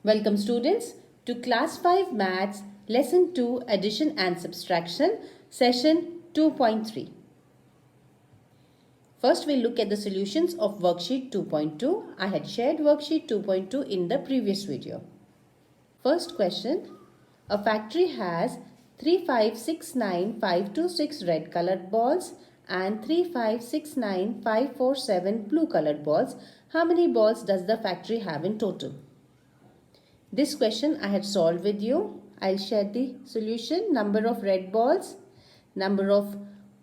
Welcome students to Class 5 Maths Lesson 2 Addition and Subtraction Session 2.3. First we'll look at the solutions of worksheet 2.2. I had shared worksheet 2.2 in the previous video. First question. A factory has 3569526 red colored balls and 3569547 blue colored balls. How many balls does the factory have in total? This question I had solved with you. I'll share the solution. Number of red balls, number of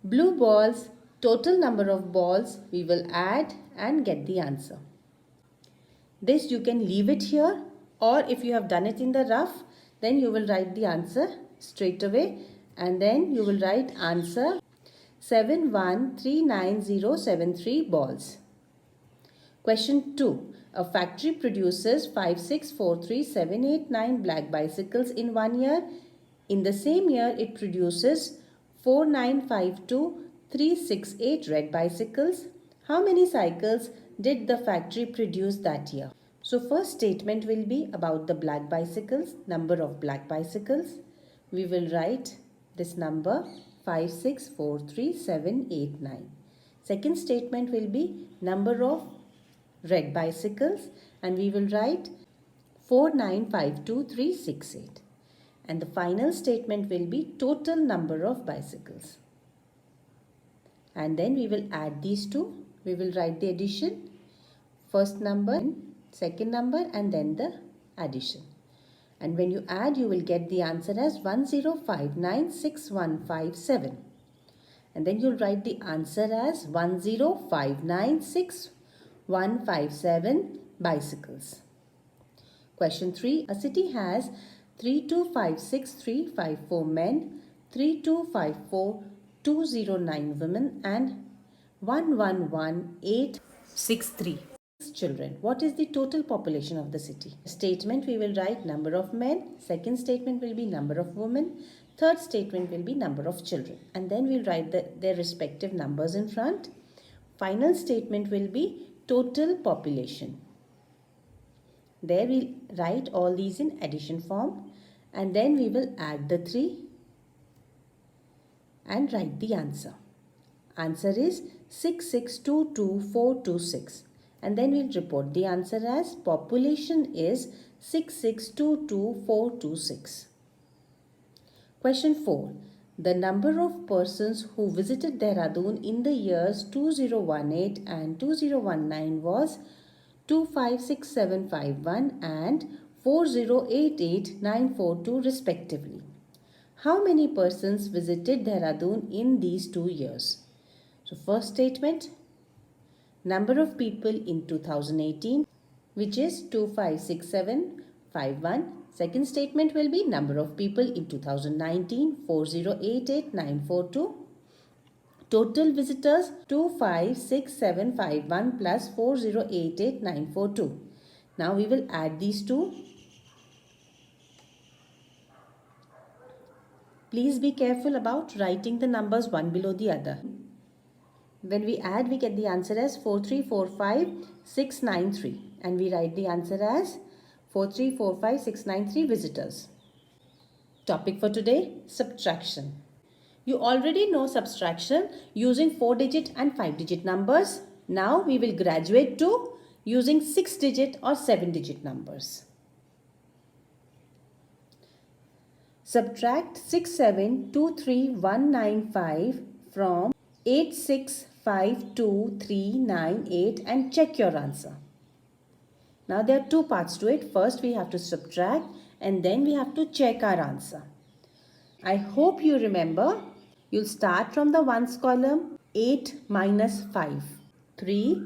blue balls, total number of balls. We will add and get the answer. This you can leave it here, or if you have done it in the rough, then you will write the answer straight away and then you will write answer 713973 balls. Question 2. A factory produces 5643,789 black bicycles in 1 year. In the same year, it produces 4952,368 red bicycles. How many cycles did the factory produce that year? So first statement will be about the black bicycles, number of black bicycles. We will write this number 5643,789. Second statement will be number of red bicycles and we will write 4952,368. And the final statement will be total number of bicycles. And then we will add these two. We will write the addition. First number, second number and then the addition. And when you add, you will get the answer as 10596157. And then you'll write the answer as 10596157 bicycles. Question 3. A city has 3256354 men, 3254209 women and 111863 children. What is the total population of the city? Statement we will write number of men. Second statement will be number of women. Third statement will be number of children. And then we'll write their respective numbers in front. Final statement will be total population. There we'll write all these in addition form. And then we will add the 3 and write the answer. Answer is 6622,426. And then we'll report the answer as population is 6622,426. Question 4. The number of persons who visited Dehradun in the years 2018 and 2019 was 256751 and 4088942 respectively. How many persons visited Dehradun in these 2 years? So first statement, number of people in 2018, which is 256751. Second statement will be number of people in 2019, 4088942. Total visitors 256751 plus 4088942. Now we will add these two. Please be careful about writing the numbers one below the other. When we add, we get the answer as 4345693 and we write the answer as 4345693 visitors. Topic for today, subtraction. You already know subtraction using 4-digit and 5-digit numbers. Now we will graduate to using 6-digit or 7-digit numbers. Subtract 6723195 from 8652398 and check your answer. Now there are two parts to it. First we have to subtract and then we have to check our answer. I hope you remember. You'll start from the ones column. 8 minus 5. 3.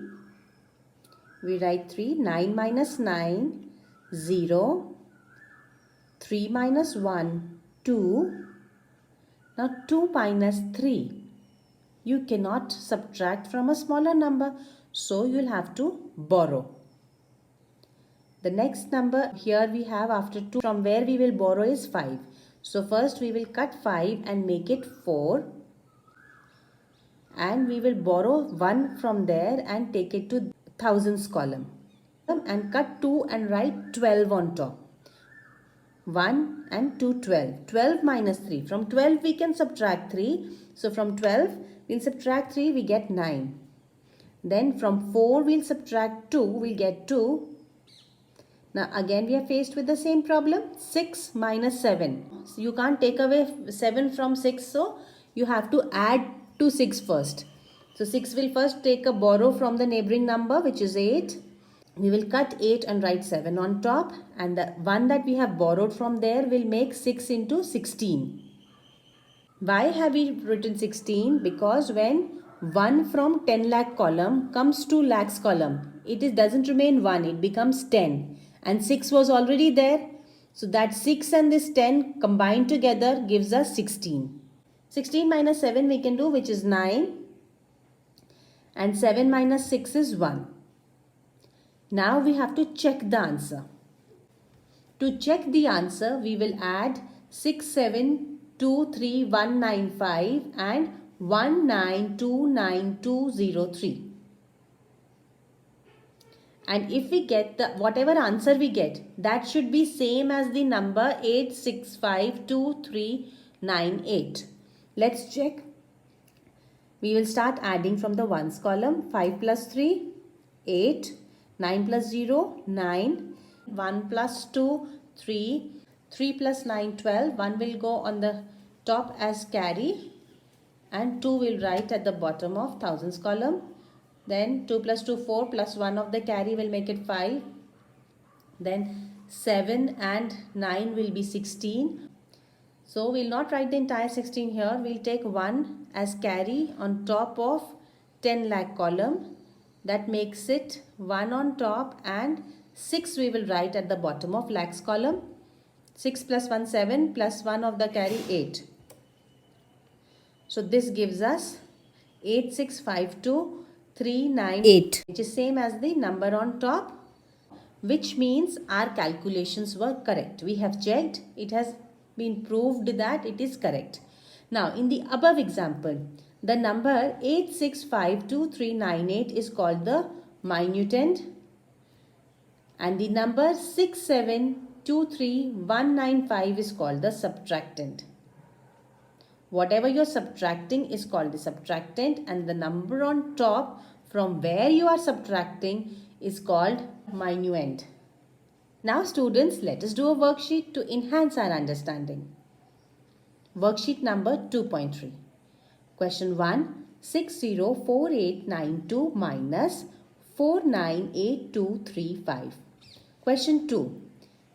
We write 3. 9 minus 9. 0. 3 minus 1. 2. Now 2 minus 3. You cannot subtract from a smaller number. So you'll have to borrow. The next number here we have after 2 from where we will borrow is 5. So first we will cut 5 and make it 4. And we will borrow 1 from there and take it to thousands column. And cut 2 and write 12 on top. 1 and 2, 12. 12 minus 3. From 12 we can subtract 3. So from 12 we'll subtract 3, we get 9. Then from 4 we'll subtract 2, we'll get 2. Now again we are faced with the same problem. 6 minus 7. So you can't take away 7 from 6, so you have to add to 6 first. So 6 will first take a borrow from the neighboring number, which is 8. We will cut 8 and write 7 on top, and the one that we have borrowed from there will make 6 into 16. Why have we written 16? Because when 1 from 10 lakh column comes to lakhs column, it doesn't remain 1, it becomes 10. And 6 was already there. So that 6 and this 10 combined together gives us 16. 16 minus 7 we can do, which is 9. And 7 minus 6 is 1. Now we have to check the answer. To check the answer, we will add 6723195 and 1929203. And if we get whatever answer we get, that should be same as the number 8652398. Let's check. We will start adding from the ones column. 5 plus 3, 8. 9 plus 0, 9. 1 plus 2, 3. 3 plus 9, 12. 1 will go on the top as carry. And 2 will write at the bottom of thousands column. Then 2 plus 2, 4 plus 1 of the carry will make it 5. Then 7 and 9 will be 16. So we'll not write the entire 16 here. We'll take 1 as carry on top of 10 lakh column. That makes it 1 on top, and 6 we will write at the bottom of lakhs column. 6 plus 1, 7 plus 1 of the carry, 8. So this gives us 8652398, which is same as the number on top, which means our calculations were correct. We have checked, it has been proved that it is correct. Now in the above example, the number 8652398 is called the minuend, and the number 6723195 is called the subtractand. Whatever you are subtracting is called the subtractand, and the number on top from where you are subtracting is called minuend. Now students, let us do a worksheet to enhance our understanding. Worksheet number 2.3. Question 1. 604892 minus 498235. Question 2.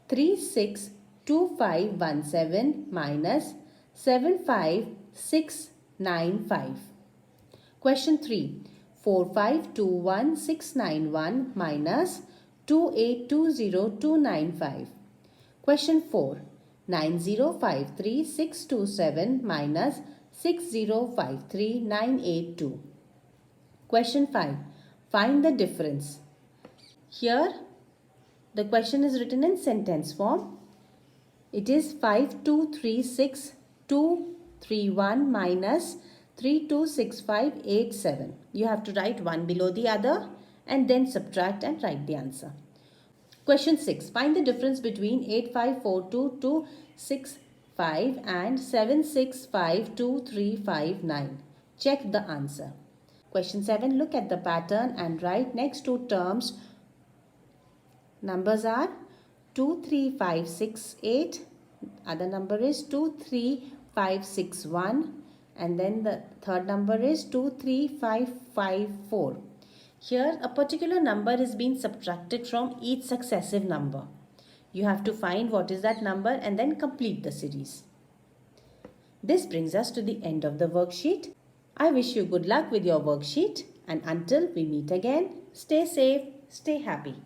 362517 minus 75695. Question 3. 4521691 minus 2820295. Question 4. 9053627 minus 6053982. Question 5. Find the difference. Here the question is written in sentence form. It is 5236231 minus 326587. You have to write one below the other and then subtract and write the answer. Question 6. Find the difference between 8542265 and 7652359. Check the answer. Question 7. Look at the pattern and write next two terms. Numbers are 23568. Other number is 23561. And then the third number is 23554. Here a particular number is being subtracted from each successive number. You have to find what is that number and then complete the series. This brings us to the end of the worksheet. I wish you good luck with your worksheet, and until we meet again, stay safe, stay happy.